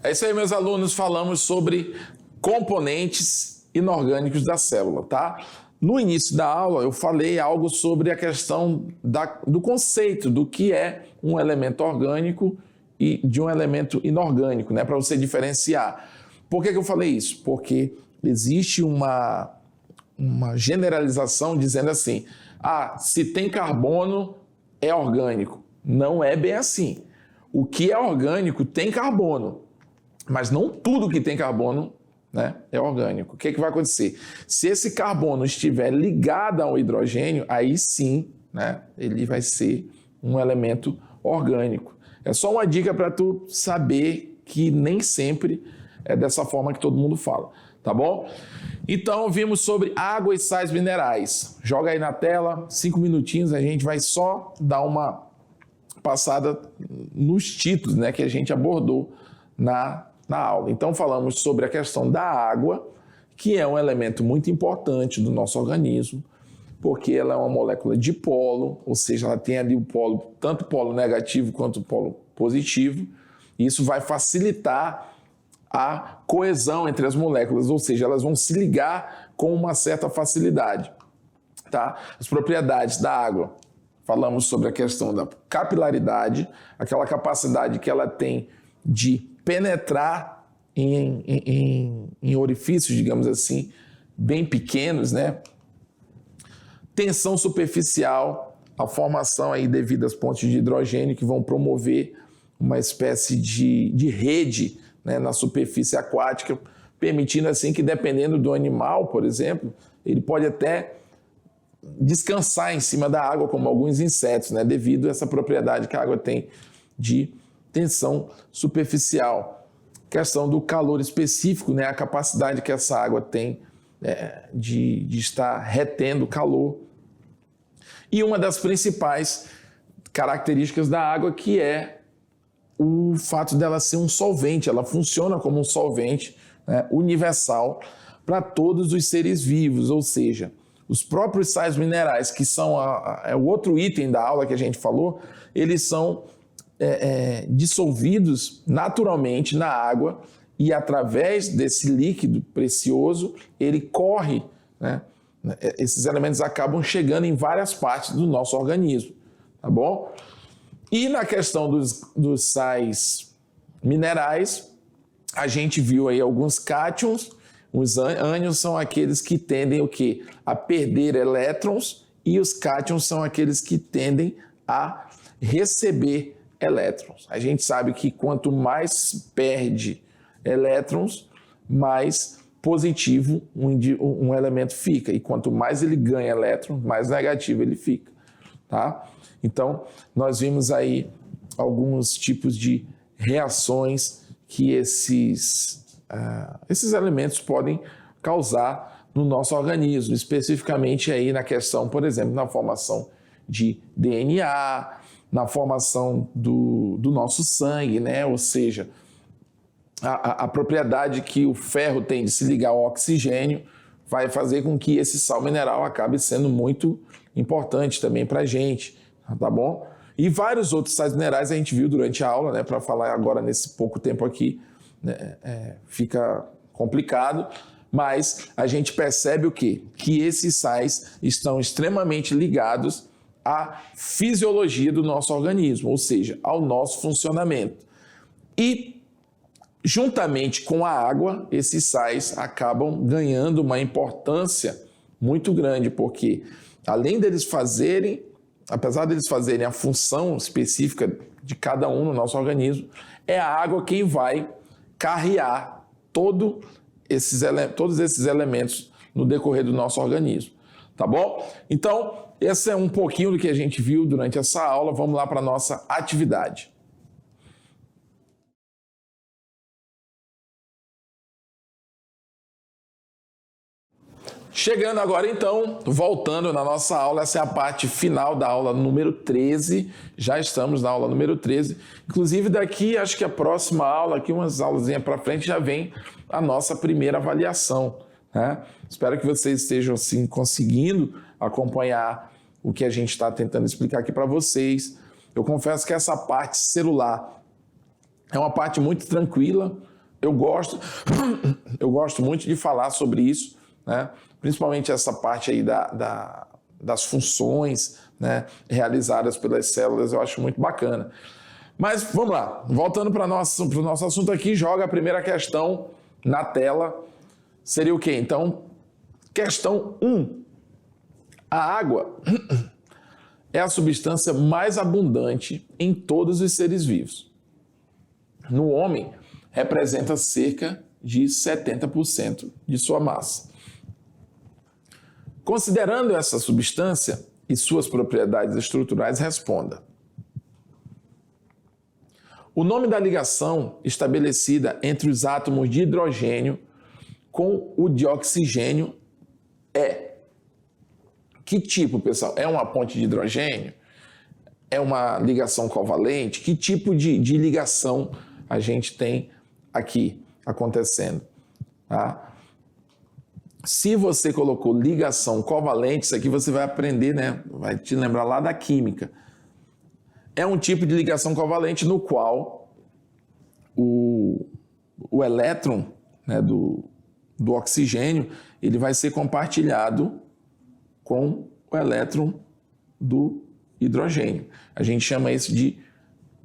É isso aí, meus alunos, falamos sobre componentes inorgânicos da célula, tá? No início da aula, eu falei algo sobre a questão do conceito do que é um elemento orgânico e de um elemento inorgânico, né? Para você diferenciar. Por que eu falei isso? Porque existe uma generalização dizendo assim, se tem carbono, é orgânico. Não é bem assim. O que é orgânico tem carbono. Mas não tudo que tem carbono, né, é orgânico. O que vai acontecer? Se esse carbono estiver ligado ao hidrogênio, aí sim, né, ele vai ser um elemento orgânico. É só uma dica para tu saber que nem sempre é dessa forma que todo mundo fala, tá bom? Então, vimos sobre água e sais minerais. Joga aí na tela, 5 minutinhos, a gente vai só dar uma passada nos títulos, né, que a gente abordou na aula. Então, falamos sobre a questão da água, que é um elemento muito importante do nosso organismo, porque ela é uma molécula dipolo, ou seja, ela tem ali o polo, tanto o polo negativo quanto o polo positivo, e isso vai facilitar a coesão entre as moléculas, ou seja, elas vão se ligar com uma certa facilidade. Tá? As propriedades da água, falamos sobre a questão da capilaridade, aquela capacidade que ela tem de penetrar em orifícios, digamos assim, bem pequenos, né? Tensão superficial, a formação aí devido às pontes de hidrogênio que vão promover uma espécie de rede, né, na superfície aquática, permitindo assim que, dependendo do animal, por exemplo, ele pode até descansar em cima da água, como alguns insetos, né, devido a essa propriedade que a água tem de tensão superficial. Questão do calor específico, né, a capacidade que essa água tem de estar retendo calor. E uma das principais características da água, que é o fato dela ser um solvente, ela funciona como um solvente, né, universal para todos os seres vivos, ou seja, os próprios sais minerais, que são o outro item da aula que a gente falou, eles são dissolvidos naturalmente na água e através desse líquido precioso, ele corre, né? Esses elementos acabam chegando em várias partes do nosso organismo, tá bom? E na questão dos sais minerais, a gente viu aí alguns cátions. Os ânions são aqueles que tendem o quê? A perder elétrons, e os cátions são aqueles que tendem a receber elétrons. A gente sabe que quanto mais perde elétrons, mais positivo um elemento fica, e quanto mais ele ganha elétrons, mais negativo ele fica, tá? Então, nós vimos aí alguns tipos de reações que esses elementos podem causar no nosso organismo, especificamente aí na questão, por exemplo, na formação de DNA, na formação do nosso sangue, né? Ou seja, a propriedade que o ferro tem de se ligar ao oxigênio vai fazer com que esse sal mineral acabe sendo muito importante também para a gente, tá bom? E vários outros sais minerais a gente viu durante a aula, né? Para falar agora nesse pouco tempo aqui, né? Fica complicado, mas a gente percebe o quê? Que esses sais estão extremamente ligados à fisiologia do nosso organismo, ou seja, ao nosso funcionamento. E juntamente com a água, esses sais acabam ganhando uma importância muito grande, porque além deles fazerem, apesar deles fazerem a função específica de cada um no nosso organismo, é a água quem vai carrear todos esses elementos no decorrer do nosso organismo, tá bom? Então, esse é um pouquinho do que a gente viu durante essa aula. Vamos lá para a nossa atividade. Chegando agora então, voltando na nossa aula, essa é a parte final da aula número 13, já estamos na aula número 13, inclusive daqui, acho que a próxima aula, aqui umas aulazinhas para frente, já vem a nossa primeira avaliação, né? Espero que vocês estejam assim conseguindo acompanhar o que a gente está tentando explicar aqui para vocês. Eu confesso que essa parte celular é uma parte muito tranquila, eu gosto, eu gosto muito de falar sobre isso, né? Principalmente essa parte aí das funções, né, realizadas pelas células, eu acho muito bacana. Mas vamos lá, voltando para o nosso assunto aqui, joga a primeira questão na tela. Seria o quê? Então, questão 1. A água é a substância mais abundante em todos os seres vivos. No homem, representa cerca de 70% de sua massa. Considerando essa substância e suas propriedades estruturais, responda. O nome da ligação estabelecida entre os átomos de hidrogênio com o de oxigênio é. Que tipo, pessoal? É uma ponte de hidrogênio? É uma ligação covalente? Que tipo de ligação a gente tem aqui acontecendo? Tá? Se você colocou ligação covalente, isso aqui você vai aprender, né? Vai te lembrar lá da química. É um tipo de ligação covalente no qual o elétron, né, do oxigênio, ele vai ser compartilhado com o elétron do hidrogênio. A gente chama isso de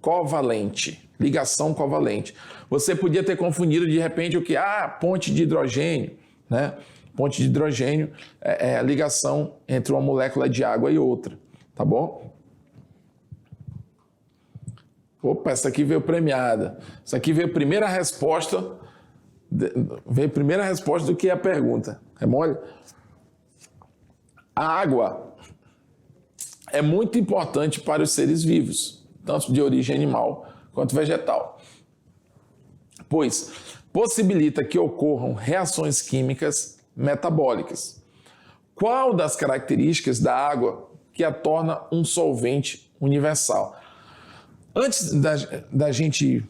covalente, ligação covalente. Você podia ter confundido de repente o que? Ponte de hidrogênio, né? Ponte de hidrogênio é a ligação entre uma molécula de água e outra, tá bom? Opa, essa aqui veio premiada. Essa aqui veio primeira resposta. Veio primeira resposta do que a pergunta. É mole? A água é muito importante para os seres vivos, tanto de origem animal quanto vegetal, pois possibilita que ocorram reações químicas metabólicas. Qual das características da água que a torna um solvente universal? Antes da gente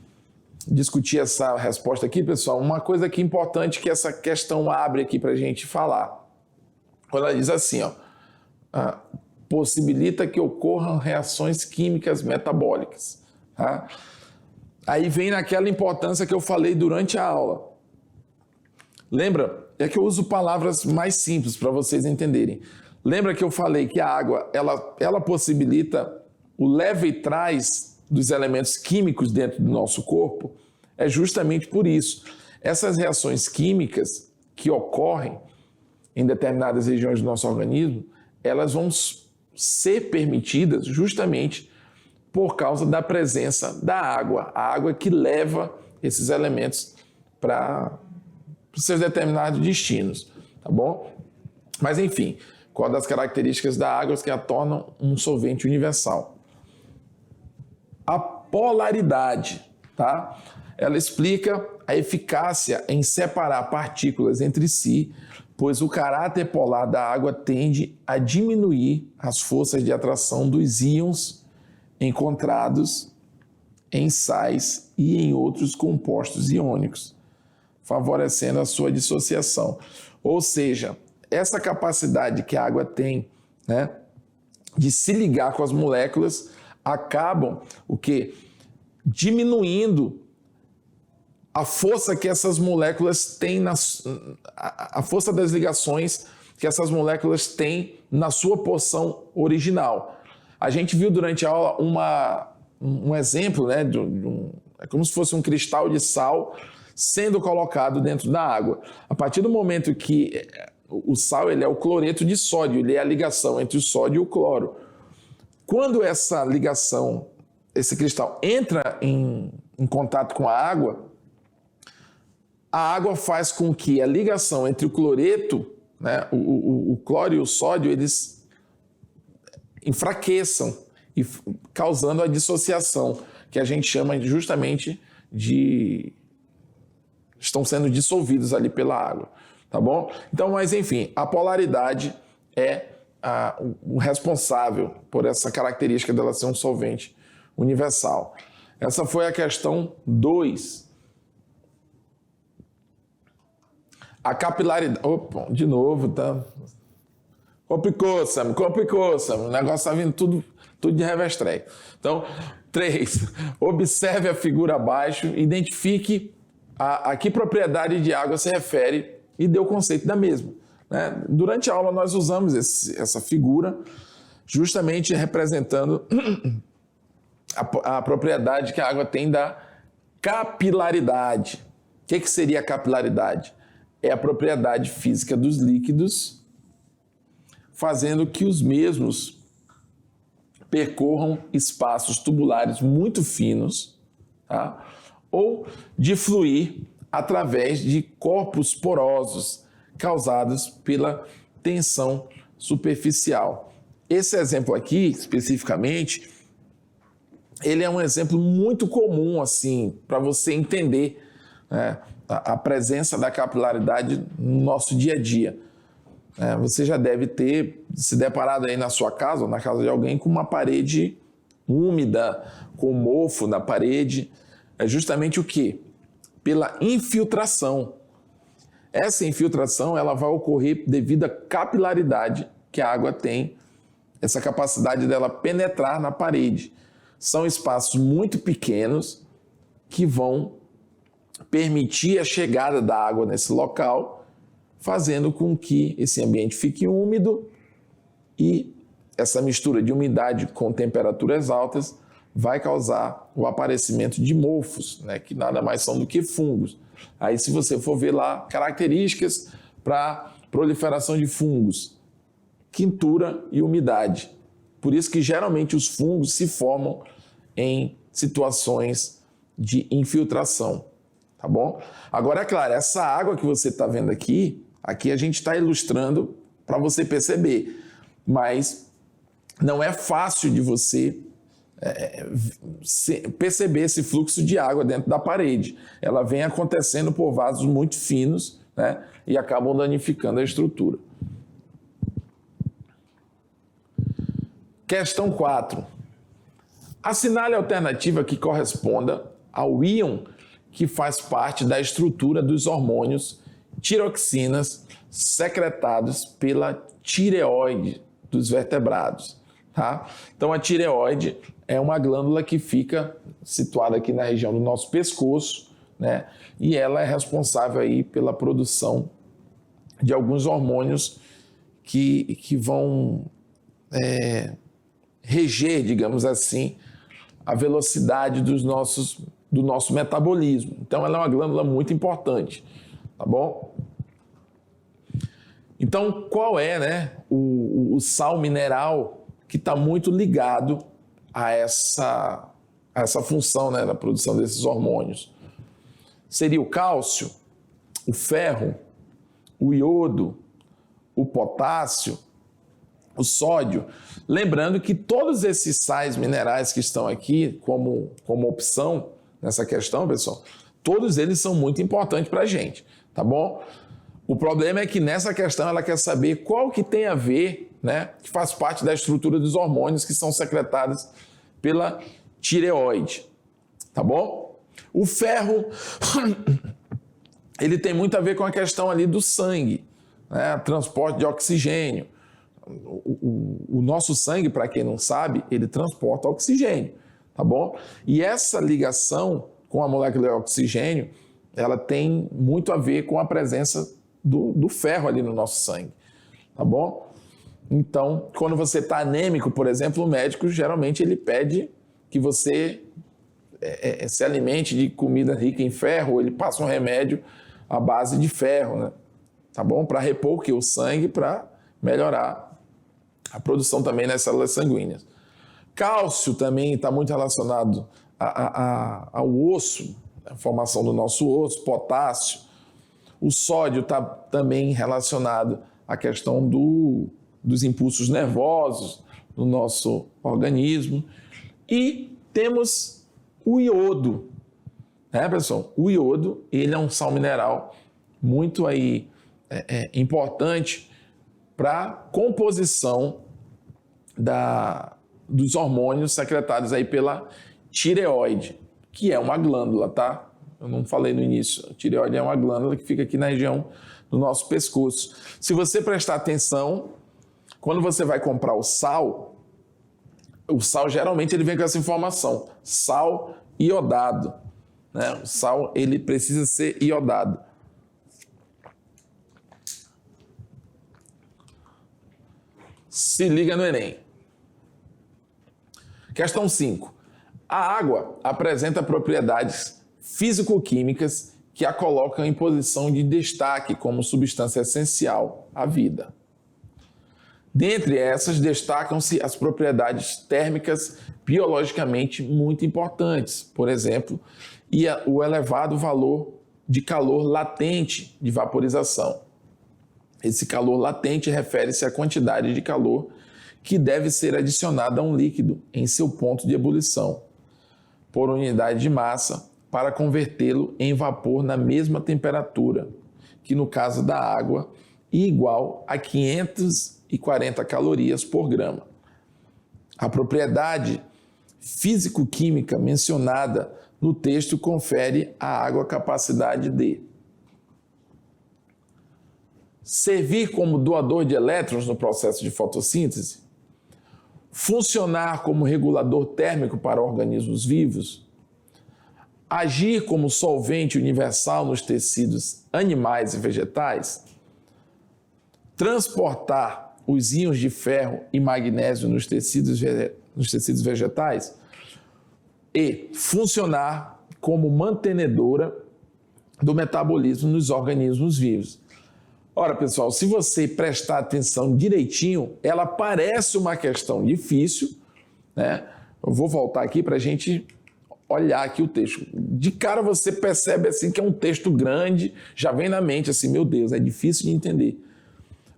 discutir essa resposta aqui, pessoal, uma coisa aqui importante que essa questão abre aqui para a gente falar. Ela diz assim, possibilita que ocorram reações químicas metabólicas. Tá? Aí vem naquela importância que eu falei durante a aula. Lembra? É que eu uso palavras mais simples para vocês entenderem. Lembra que eu falei que a água ela possibilita o leva e traz dos elementos químicos dentro do nosso corpo? É justamente por isso. Essas reações químicas que ocorrem em determinadas regiões do nosso organismo, elas vão ser permitidas justamente por causa da presença da água. A água que leva esses elementos para os seus determinados destinos, tá bom? Mas enfim, qual das características da água que a tornam um solvente universal? A polaridade, tá? Ela explica a eficácia em separar partículas entre si, pois o caráter polar da água tende a diminuir as forças de atração dos íons encontrados em sais e em outros compostos iônicos, favorecendo a sua dissociação. Ou seja, essa capacidade que a água tem, né, de se ligar com as moléculas, acabam o quê? Diminuindo a força que essas moléculas têm, a força das ligações que essas moléculas têm na sua porção original. A gente viu durante a aula um exemplo, né, é como se fosse um cristal de sal sendo colocado dentro da água. A partir do momento que o sal ele é o cloreto de sódio, ele é a ligação entre o sódio e o cloro. Quando essa ligação, esse cristal entra em contato com a água faz com que a ligação entre o cloreto, né, o cloro e o sódio, eles enfraqueçam, causando a dissociação, que a gente chama justamente de... estão sendo dissolvidos ali pela água, tá bom? Então, mas enfim, a polaridade é o responsável por essa característica dela ser um solvente universal. Essa foi a questão 2. A capilaridade... Opa, de novo, tá? Complicou, Sam. O negócio tá vindo tudo de revestreio. Então, 3. Observe a figura abaixo, identifique a que propriedade de água se refere e dê o conceito da mesma, né? Durante a aula nós usamos essa figura justamente representando a propriedade que a água tem da capilaridade. O que seria a capilaridade? É a propriedade física dos líquidos, fazendo que os mesmos percorram espaços tubulares muito finos, tá? Ou de fluir através de corpos porosos causados pela tensão superficial. Esse exemplo aqui, especificamente, ele é um exemplo muito comum, assim, para você entender, né, a presença da capilaridade no nosso dia a dia. Você já deve ter se deparado aí na sua casa ou na casa de alguém com uma parede úmida, com mofo na parede. É justamente o quê? Pela infiltração. Essa infiltração ela vai ocorrer devido à capilaridade que a água tem, essa capacidade dela penetrar na parede. São espaços muito pequenos que vão permitir a chegada da água nesse local, fazendo com que esse ambiente fique úmido e essa mistura de umidade com temperaturas altas vai causar o aparecimento de mofos, né, que nada mais são do que fungos. Aí, se você for ver lá, características para proliferação de fungos, quintura e umidade. Por isso que geralmente os fungos se formam em situações de infiltração, tá bom? Agora, é claro, essa água que você está vendo aqui a gente está ilustrando para você perceber, mas não é fácil de você perceber esse fluxo de água dentro da parede. Ela vem acontecendo por vasos muito finos, né, e acabam danificando a estrutura. Questão 4. Assinale a alternativa que corresponda ao íon que faz parte da estrutura dos hormônios tiroxinas secretados pela tireoide dos vertebrados. Tá? Então, a tireoide é uma glândula que fica situada aqui na região do nosso pescoço, né? E ela é responsável aí pela produção de alguns hormônios que vão reger, digamos assim, a velocidade do nosso metabolismo. Então, ela é uma glândula muito importante, tá bom? Então, qual é, né, o sal mineral que está muito ligado a essa função, né, da produção desses hormônios? Seria o cálcio, o ferro, o iodo, o potássio, o sódio. Lembrando que todos esses sais minerais que estão aqui como opção nessa questão, pessoal, todos eles são muito importantes para a gente, tá bom? O problema é que nessa questão ela quer saber qual que tem a ver, né, que faz parte da estrutura dos hormônios que são secretados pela tireoide, tá bom? O ferro, ele tem muito a ver com a questão ali do sangue, né, transporte de oxigênio. O nosso sangue, para quem não sabe, ele transporta oxigênio, tá bom? E essa ligação com a molécula de oxigênio, ela tem muito a ver com a presença do ferro ali no nosso sangue, tá bom? Então, quando você está anêmico, por exemplo, o médico geralmente ele pede que você se alimente de comida rica em ferro, ele passa um remédio à base de ferro, né? Tá bom? Para repor o sangue, para melhorar a produção também nas células sanguíneas. Cálcio também está muito relacionado ao osso, a formação do nosso osso, potássio. O sódio está também relacionado à questão dos impulsos nervosos no nosso organismo. E temos o iodo, né, pessoal? O iodo, ele é um sal mineral muito aí, importante para a composição dos hormônios secretados aí pela tireoide, que é uma glândula, tá? Eu não falei no início. A tireoide é uma glândula que fica aqui na região do nosso pescoço. Se você prestar atenção, quando você vai comprar o sal geralmente ele vem com essa informação, sal iodado, né? O sal ele precisa ser iodado. Se liga no Enem. Questão 5. A água apresenta propriedades físico-químicas que a colocam em posição de destaque como substância essencial à vida. Dentre essas, destacam-se as propriedades térmicas biologicamente muito importantes, por exemplo, o elevado valor de calor latente de vaporização. Esse calor latente refere-se à quantidade de calor que deve ser adicionada a um líquido em seu ponto de ebulição, por unidade de massa, para convertê-lo em vapor na mesma temperatura, que no caso da água, é igual a 540 calorias por grama. A propriedade físico-química mencionada no texto confere à água a capacidade de servir como doador de elétrons no processo de fotossíntese, funcionar como regulador térmico para organismos vivos, agir como solvente universal nos tecidos animais e vegetais, transportar os íons de ferro e magnésio nos tecidos vegetais e funcionar como mantenedora do metabolismo nos organismos vivos. Ora, pessoal, se você prestar atenção direitinho, ela parece uma questão difícil, né? Eu vou voltar aqui para a gente olhar aqui o texto. De cara você percebe assim que é um texto grande, já vem na mente assim, meu Deus, é difícil de entender.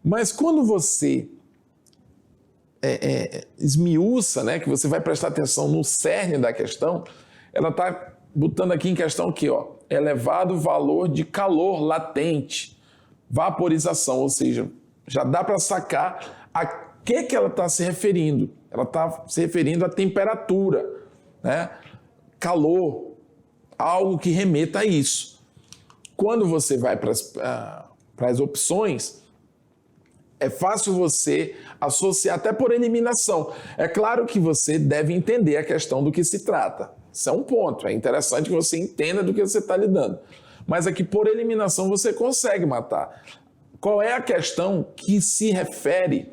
Mas quando você esmiuça, né, que você vai prestar atenção no cerne da questão, ela está botando aqui em questão aqui, ó, elevado valor de calor latente, vaporização, ou seja, já dá para sacar a que ela está se referindo. Ela está se referindo à temperatura, né? Calor, algo que remeta a isso. Quando você vai para as opções, é fácil você associar até por eliminação. É claro que você deve entender a questão do que se trata. Isso é um ponto. É interessante que você entenda do que você está lidando. Mas aqui por eliminação você consegue matar. Qual é a questão que se refere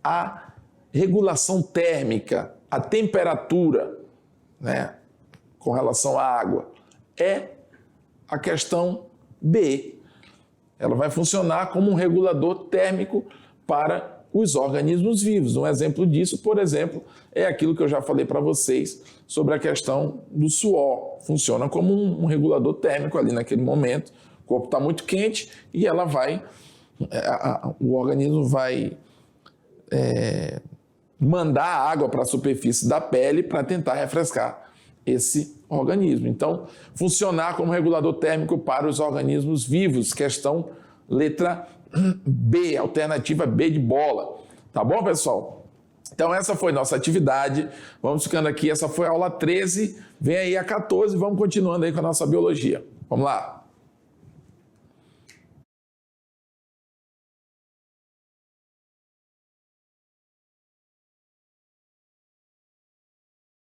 à regulação térmica, à temperatura, né, com relação à água? É a questão B. Ela vai funcionar como um regulador térmico para os organismos vivos. Um exemplo disso, por exemplo, é aquilo que eu já falei para vocês sobre a questão do suor. Funciona como um regulador térmico ali naquele momento. O corpo está muito quente e ela vai, o organismo vai mandar a água para a superfície da pele para tentar refrescar esse organismo. Então, funcionar como regulador térmico para os organismos vivos, questão letra B, alternativa B de bola. Tá bom, pessoal? Então, essa foi nossa atividade. Vamos ficando aqui. Essa foi a aula 13. Vem aí a 14. Vamos continuando aí com a nossa biologia. Vamos lá.